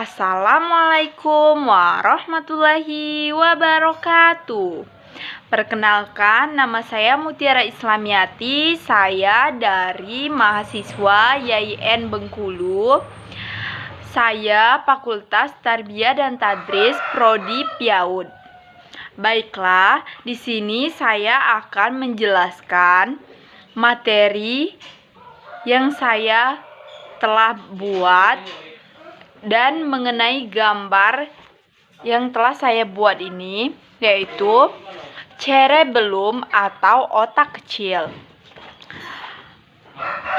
Assalamualaikum warahmatullahi wabarakatuh. Perkenalkan, nama saya Mutiara Islamiati. Saya dari mahasiswa YIN Bengkulu. Saya Fakultas Tarbiyah dan Tadris Prodi PIAUD. Baiklah, di sini saya akan menjelaskan materi yang saya telah buat dan mengenai gambar yang telah saya buat ini, yaitu cerebellum atau otak kecil.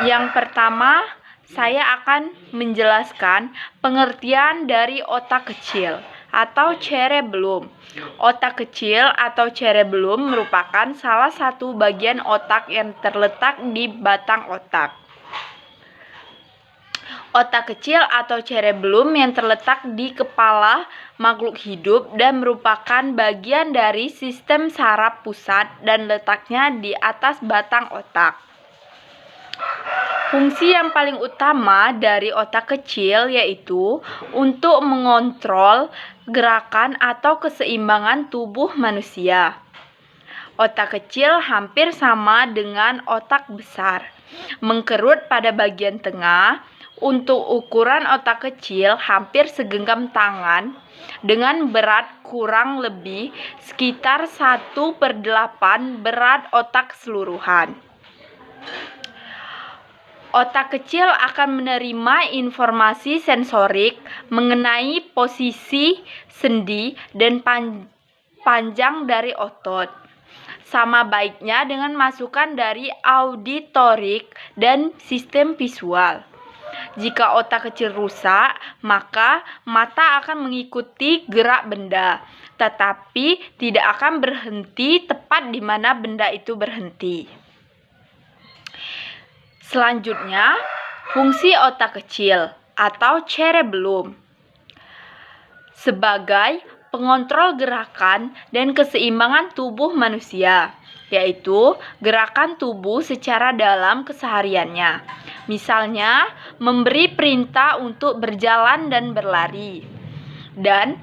Yang pertama, saya akan menjelaskan pengertian dari otak kecil atau cerebellum. Otak kecil atau cerebellum merupakan salah satu bagian otak yang terletak di batang otak. Otak kecil atau cerebellum yang terletak di kepala makhluk hidup dan merupakan bagian dari sistem saraf pusat dan letaknya di atas batang otak. Fungsi yang paling utama dari otak kecil yaitu untuk mengontrol gerakan atau keseimbangan tubuh manusia. Otak kecil hampir sama dengan otak besar, mengkerut pada bagian tengah. Untuk ukuran otak kecil hampir segenggam tangan dengan berat kurang lebih sekitar 1/8 berat otak keseluruhan. Otak kecil akan menerima informasi sensorik mengenai posisi sendi dan panjang dari otot. Sama baiknya dengan masukan dari auditorik dan sistem visual. Jika otak kecil rusak, maka mata akan mengikuti gerak benda, tetapi tidak akan berhenti tepat di mana benda itu berhenti. Selanjutnya, fungsi otak kecil atau cerebellum sebagai pengontrol gerakan dan keseimbangan tubuh manusia, yaitu gerakan tubuh secara dalam kesehariannya. Misalnya, memberi perintah untuk berjalan dan berlari, dan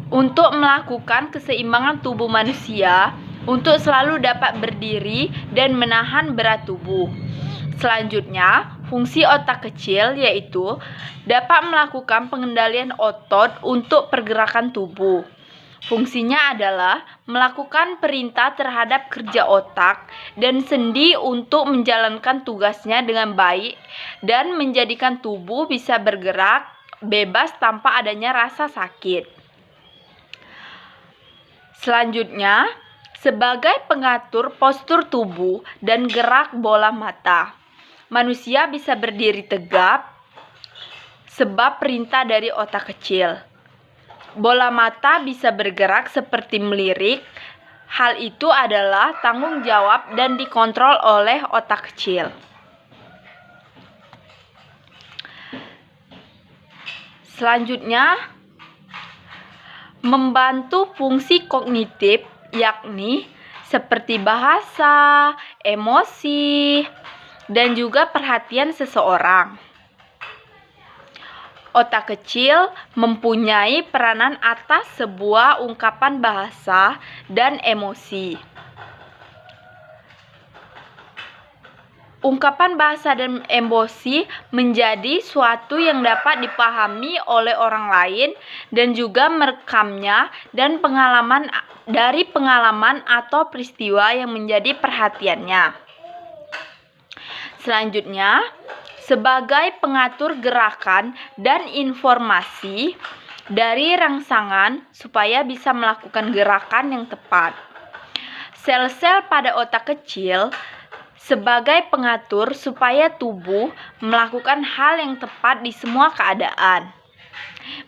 untuk melakukan keseimbangan tubuh manusia untuk selalu dapat berdiri dan menahan berat tubuh. Selanjutnya, fungsi otak kecil yaitu dapat melakukan pengendalian otot untuk pergerakan tubuh. Fungsinya adalah melakukan perintah terhadap kerja otak dan sendi untuk menjalankan tugasnya dengan baik dan menjadikan tubuh bisa bergerak bebas tanpa adanya rasa sakit. Selanjutnya, sebagai pengatur postur tubuh dan gerak bola mata, manusia bisa berdiri tegap sebab perintah dari otak kecil. Bola mata bisa bergerak seperti melirik. Hal itu adalah tanggung jawab dan dikontrol oleh otak kecil. Selanjutnya, membantu fungsi kognitif, yakni seperti bahasa, emosi, dan juga perhatian seseorang. Otak kecil mempunyai peranan atas sebuah ungkapan bahasa dan emosi. Ungkapan bahasa dan emosi menjadi suatu yang dapat dipahami oleh orang lain dan juga merekamnya dan dari pengalaman atau peristiwa yang menjadi perhatiannya. Selanjutnya, sebagai pengatur gerakan dan informasi dari rangsangan supaya bisa melakukan gerakan yang tepat. Sel-sel pada otak kecil sebagai pengatur supaya tubuh melakukan hal yang tepat di semua keadaan.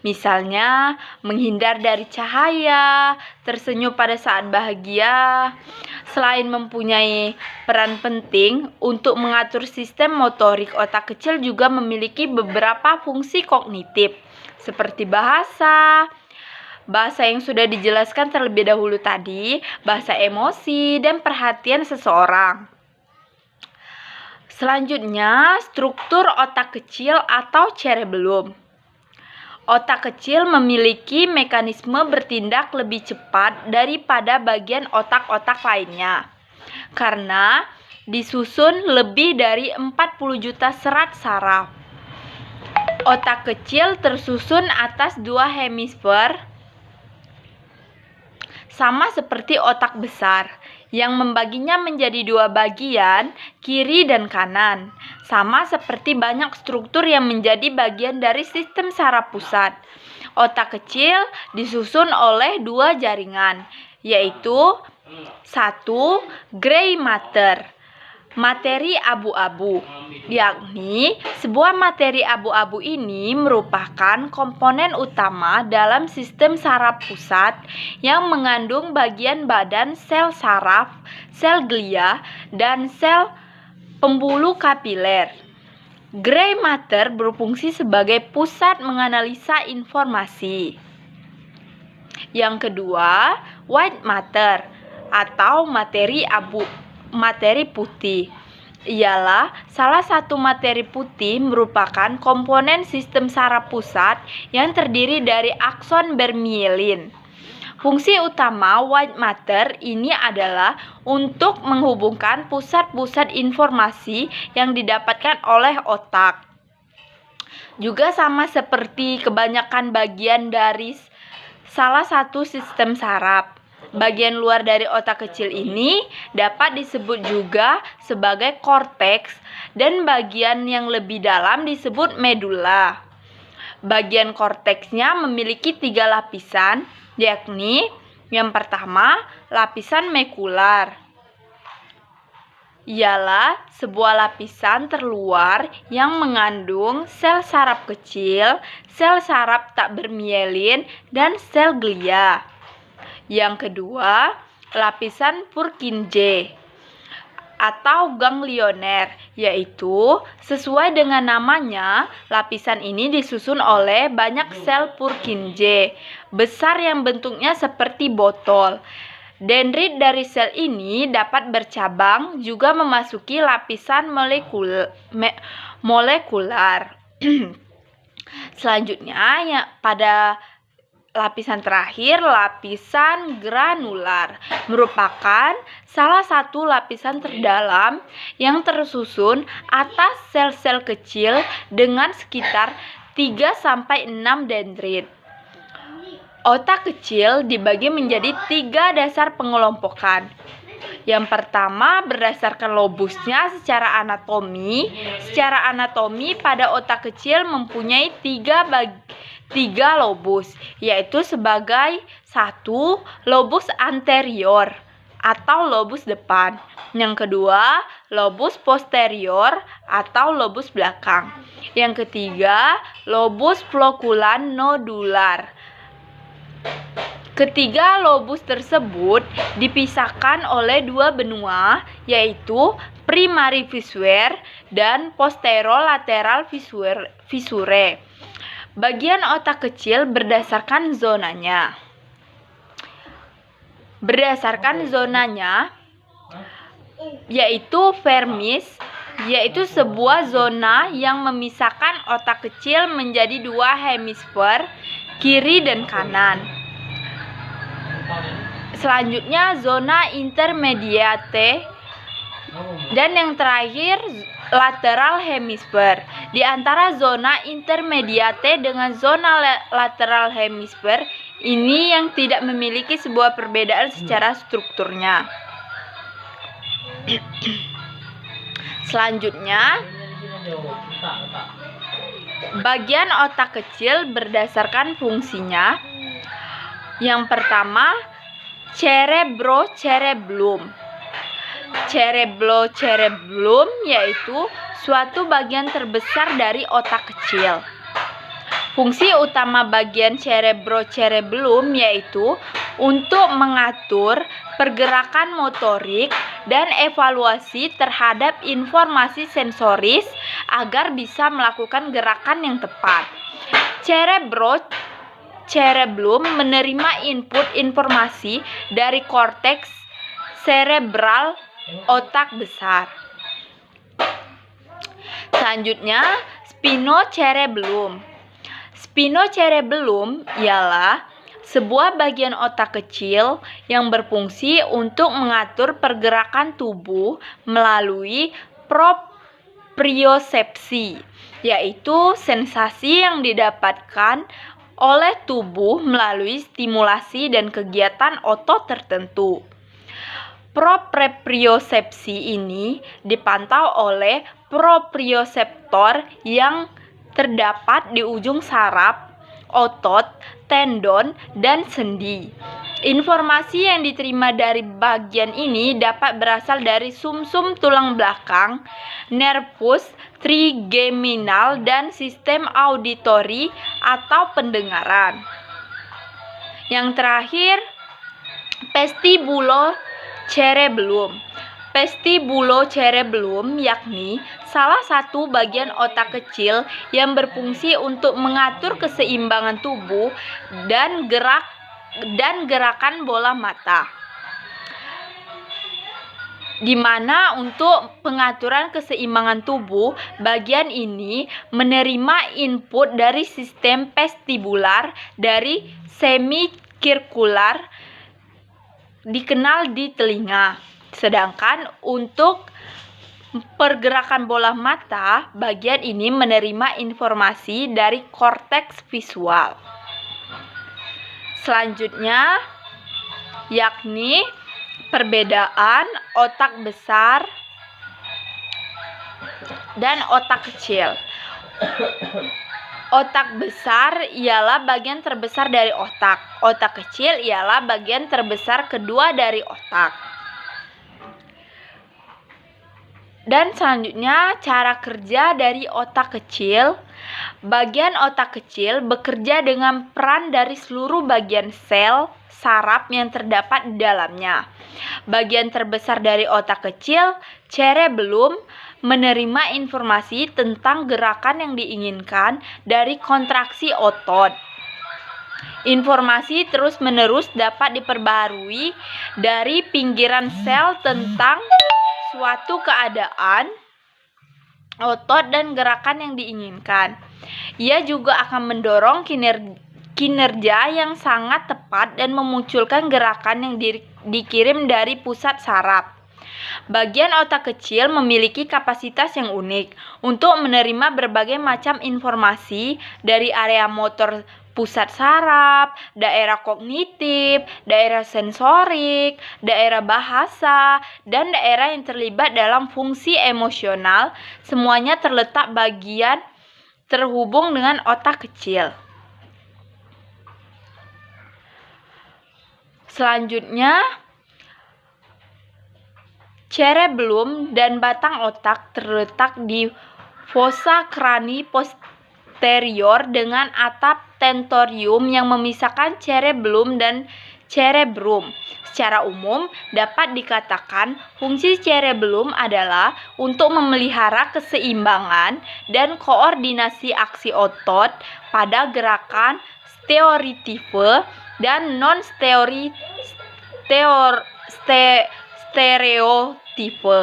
Misalnya, menghindar dari cahaya, tersenyum pada saat bahagia. Selain mempunyai peran penting untuk mengatur sistem motorik, otak kecil juga memiliki beberapa fungsi kognitif, seperti bahasa yang sudah dijelaskan terlebih dahulu tadi, bahasa emosi, dan perhatian seseorang. Selanjutnya, struktur otak kecil atau cerebellum. Otak kecil memiliki mekanisme bertindak lebih cepat daripada bagian otak-otak lainnya karena disusun lebih dari 40 juta serat saraf. Otak kecil tersusun atas dua hemisfer sama seperti otak besar yang membaginya menjadi dua bagian, kiri dan kanan, sama seperti banyak struktur yang menjadi bagian dari sistem saraf pusat. Otak kecil disusun oleh dua jaringan, yaitu satu, gray matter, materi abu-abu, yakni sebuah materi abu-abu ini merupakan komponen utama dalam sistem saraf pusat yang mengandung bagian badan sel saraf, sel glia, dan sel pembuluh kapiler. Gray matter berfungsi sebagai pusat menganalisa informasi. Yang kedua, white matter atau materi putih ialah salah satu materi putih merupakan komponen sistem saraf pusat yang terdiri dari akson bermielin. Fungsi utama white matter ini adalah untuk menghubungkan pusat-pusat informasi yang didapatkan oleh otak. Juga sama seperti kebanyakan bagian dari salah satu sistem saraf. Bagian luar dari otak kecil ini dapat disebut juga sebagai korteks dan bagian yang lebih dalam disebut medula. Bagian korteksnya memiliki 3 lapisan, yakni yang pertama, lapisan mekular. Ialah sebuah lapisan terluar yang mengandung sel saraf kecil, sel saraf tak bermielin, dan sel glia. Yang kedua, lapisan Purkinje atau ganglioner, yaitu sesuai dengan namanya, lapisan ini disusun oleh banyak sel Purkinje besar yang bentuknya seperti botol. Dendrit dari sel ini dapat bercabang juga memasuki lapisan molekular. Selanjutnya, pada lapisan terakhir, lapisan granular merupakan salah satu lapisan terdalam yang tersusun atas sel-sel kecil dengan sekitar 3-6 dendrit. Otak kecil dibagi menjadi 3 dasar pengelompokan. Yang pertama, berdasarkan lobusnya secara anatomi. Secara anatomi, pada otak kecil mempunyai 3 lobus, yaitu sebagai 1. Lobus anterior atau lobus depan. Yang kedua, lobus posterior atau lobus belakang. Yang ketiga, lobus floculan nodular. Ketiga lobus tersebut dipisahkan oleh 2 benua, yaitu primary fissure dan posterolateral fissure. Bagian otak kecil berdasarkan zonanya. Yaitu vermis, yaitu sebuah zona yang memisahkan otak kecil menjadi 2 hemisfer, kiri dan kanan. Selanjutnya zona intermediate, dan yang terakhir lateral hemisfer. Di antara zona intermediate dengan zona lateral hemisfer ini yang tidak memiliki sebuah perbedaan secara strukturnya. Selanjutnya, bagian otak kecil berdasarkan fungsinya. Yang pertama, cerebellum. Cerebellum yaitu suatu bagian terbesar dari otak kecil. Fungsi utama bagian cerebellum yaitu untuk mengatur pergerakan motorik dan evaluasi terhadap informasi sensoris agar bisa melakukan gerakan yang tepat. Cerebellum menerima input informasi dari korteks serebral otak besar. Selanjutnya, spinocerebellum. Spinocerebellum ialah sebuah bagian otak kecil yang berfungsi untuk mengatur pergerakan tubuh melalui propriosepsi, yaitu sensasi yang didapatkan oleh tubuh melalui stimulasi dan kegiatan otot tertentu. Propriosepsi ini dipantau oleh proprioseptor yang terdapat di ujung saraf, otot, tendon, dan sendi. Informasi yang diterima dari bagian ini dapat berasal dari sumsum tulang belakang, nervus trigeminal, dan sistem auditori atau pendengaran. Yang terakhir, vestibulocerebellum. Vestibulocerebellum yakni salah satu bagian otak kecil yang berfungsi untuk mengatur keseimbangan tubuh dan gerakan bola mata. Di mana untuk pengaturan keseimbangan tubuh, bagian ini menerima input dari sistem vestibular dari semikirkular dikenal di telinga. Sedangkan untuk pergerakan bola mata, bagian ini menerima informasi dari korteks visual. Selanjutnya yakni perbedaan otak besar dan otak kecil. Otak besar ialah bagian terbesar dari otak. Otak kecil ialah bagian terbesar kedua dari otak. Dan selanjutnya cara kerja dari otak kecil. Bagian otak kecil bekerja dengan peran dari seluruh bagian sel saraf yang terdapat di dalamnya. Bagian terbesar dari otak kecil, cerebellum, menerima informasi tentang gerakan yang diinginkan dari kontraksi otot. Informasi terus-menerus dapat diperbarui dari pinggiran sel tentang suatu keadaan, otot, dan gerakan yang diinginkan. Ia juga akan mendorong kinerja yang sangat tepat dan memunculkan gerakan yang dikirim dari pusat saraf. Bagian otak kecil memiliki kapasitas yang unik untuk menerima berbagai macam informasi dari area motor pusat saraf, daerah kognitif, daerah sensorik, daerah bahasa, dan daerah yang terlibat dalam fungsi emosional. Semuanya terletak bagian terhubung dengan otak kecil. Selanjutnya, cerebellum dan batang otak terletak di fossa crani posterior dengan atap tentorium yang memisahkan cerebellum dan cerebrum. Secara umum, dapat dikatakan fungsi cerebellum adalah untuk memelihara keseimbangan dan koordinasi aksi otot pada gerakan stereotipe dan stereotipe.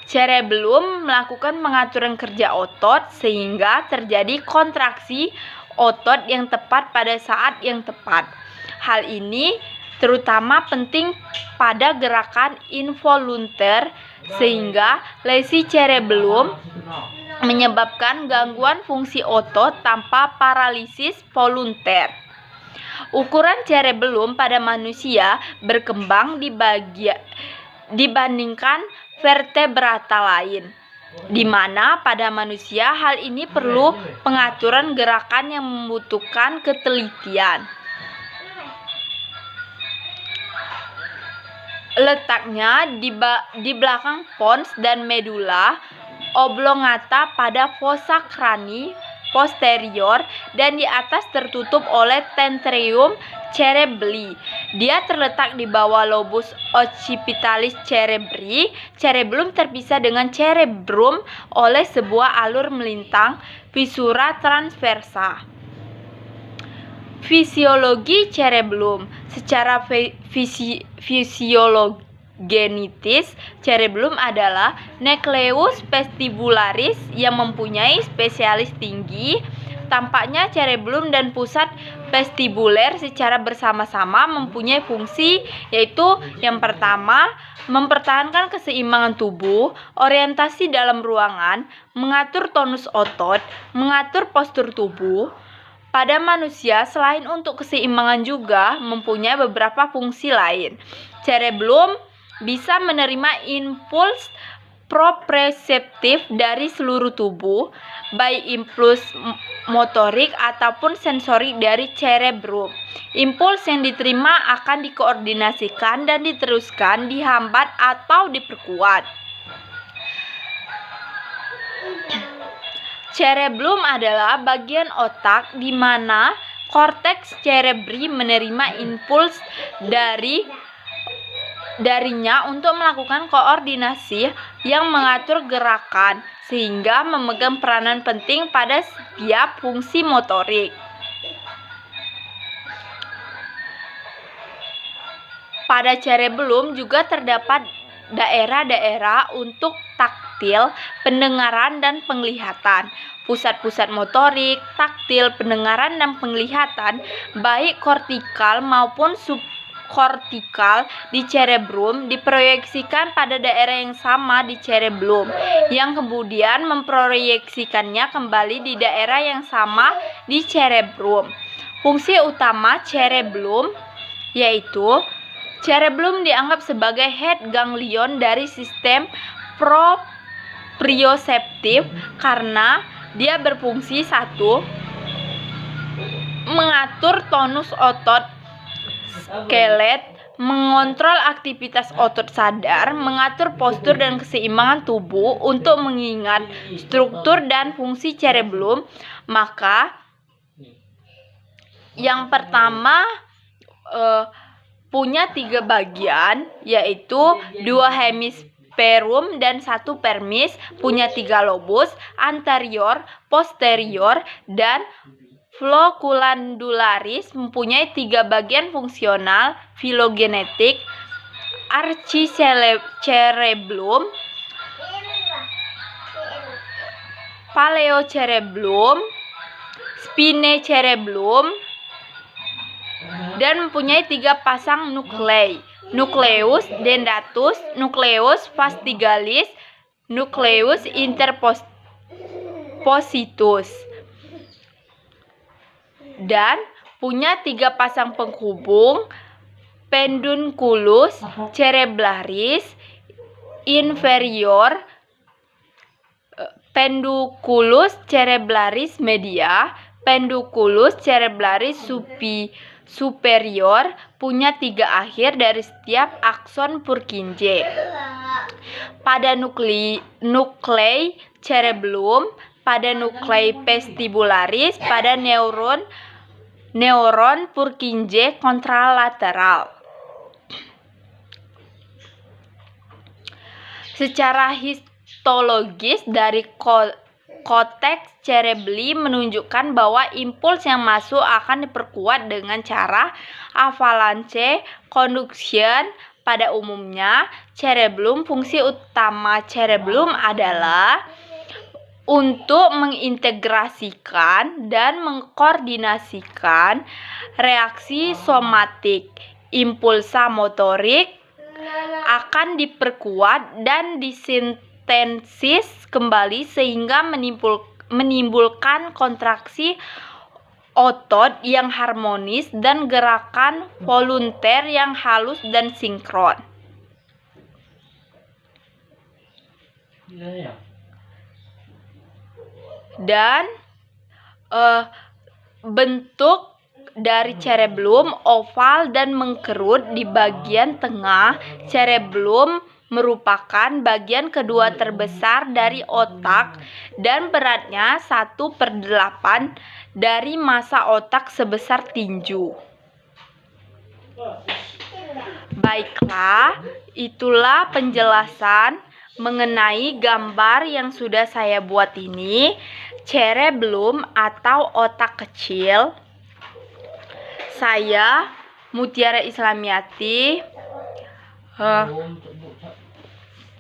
Cerebellum melakukan pengaturan kerja otot sehingga terjadi kontraksi otot yang tepat pada saat yang tepat. Hal ini terutama penting pada gerakan involunter sehingga lesi cerebellum menyebabkan gangguan fungsi otot tanpa paralisis volunter. Ukuran cerebellum pada manusia berkembang dibandingkan vertebrata lain, di mana pada manusia hal ini perlu pengaturan gerakan yang membutuhkan ketelitian. Letaknya di belakang pons dan medula oblongata pada fossa crani posterior dan di atas tertutup oleh tentrium cerebelli. Dia terletak di bawah lobus occipitalis cerebri. Cerebellum terpisah dengan cerebrum oleh sebuah alur melintang visura transversa. Fisiologi cerebellum. Secara fisiologenitis, cerebellum adalah nucleus vestibularis yang mempunyai spesialis tinggi tampaknya cerebellum dan pusat vestibuler secara bersama-sama mempunyai fungsi, yaitu yang pertama, mempertahankan keseimbangan tubuh, orientasi dalam ruangan, mengatur tonus otot, mengatur postur tubuh. Pada manusia, selain untuk keseimbangan juga mempunyai beberapa fungsi lain. Cerebellum bisa menerima impuls proprioseptif dari seluruh tubuh, baik impuls motorik ataupun sensorik dari cerebrum. Impuls yang diterima akan dikoordinasikan dan diteruskan, dihambat atau diperkuat. Cerebellum adalah bagian otak di mana korteks cerebri menerima impuls darinya untuk melakukan koordinasi yang mengatur gerakan, sehingga memegang peranan penting pada setiap fungsi motorik. Pada cerebellum juga terdapat daerah-daerah untuk taktil, pendengaran, dan penglihatan. Pusat-pusat motorik, taktil, pendengaran, dan penglihatan, baik kortikal maupun subkortikal di cerebrum, diproyeksikan pada daerah yang sama di cerebellum, yang kemudian memproyeksikannya kembali di daerah yang sama di cerebrum. Fungsi utama cerebellum yaitu cerebellum dianggap sebagai head ganglion dari sistem proprioseptif karena dia berfungsi satu, mengatur tonus otot skelet, mengontrol aktivitas otot sadar, mengatur postur dan keseimbangan tubuh. Untuk mengingat struktur dan fungsi cerebellum, maka yang pertama punya 3 bagian, yaitu 2 hemisferum dan 1 permis, punya 3 lobus, anterior, posterior, dan floculandularis, mempunyai 3 bagian fungsional, filogenetik, archicerebellum, paleocerebellum, spinocerebellum, dan mempunyai 3 pasang nuklei, nucleus dentatus, nucleus fastigalis, nucleus interpositus, dan punya 3 pasang penghubung, pedunculus cerebralis inferior, pedunculus cerebralis media, pedunculus cerebralis superior, punya 3 akhir dari setiap akson Purkinje. Pada nuklei cerebellum, pada nuklei vestibularis, pada neuron Purkinje kontralateral. Secara histologis dari korteks cerebri menunjukkan bahwa impuls yang masuk akan diperkuat dengan cara avalanche conduction. Pada umumnya, cerebellum, fungsi utama cerebellum adalah untuk mengintegrasikan dan mengkoordinasikan reaksi somatik. Impulsa motorik akan diperkuat dan disintesis kembali sehingga menimbulkan kontraksi otot yang harmonis dan gerakan volunter yang halus dan sinkron. Dan bentuk dari cerebellum oval dan mengkerut di bagian tengah. Cerebellum merupakan bagian kedua terbesar dari otak dan beratnya 1/8 dari massa otak sebesar tinju. Baiklah, itulah penjelasan mengenai gambar yang sudah saya buat ini, cerebellum atau otak kecil. Saya Mutiara Islamiati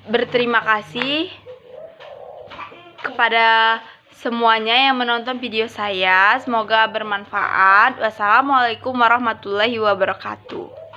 berterima kasih kepada semuanya yang menonton video saya. Semoga bermanfaat. Wassalamualaikum warahmatullahi wabarakatuh.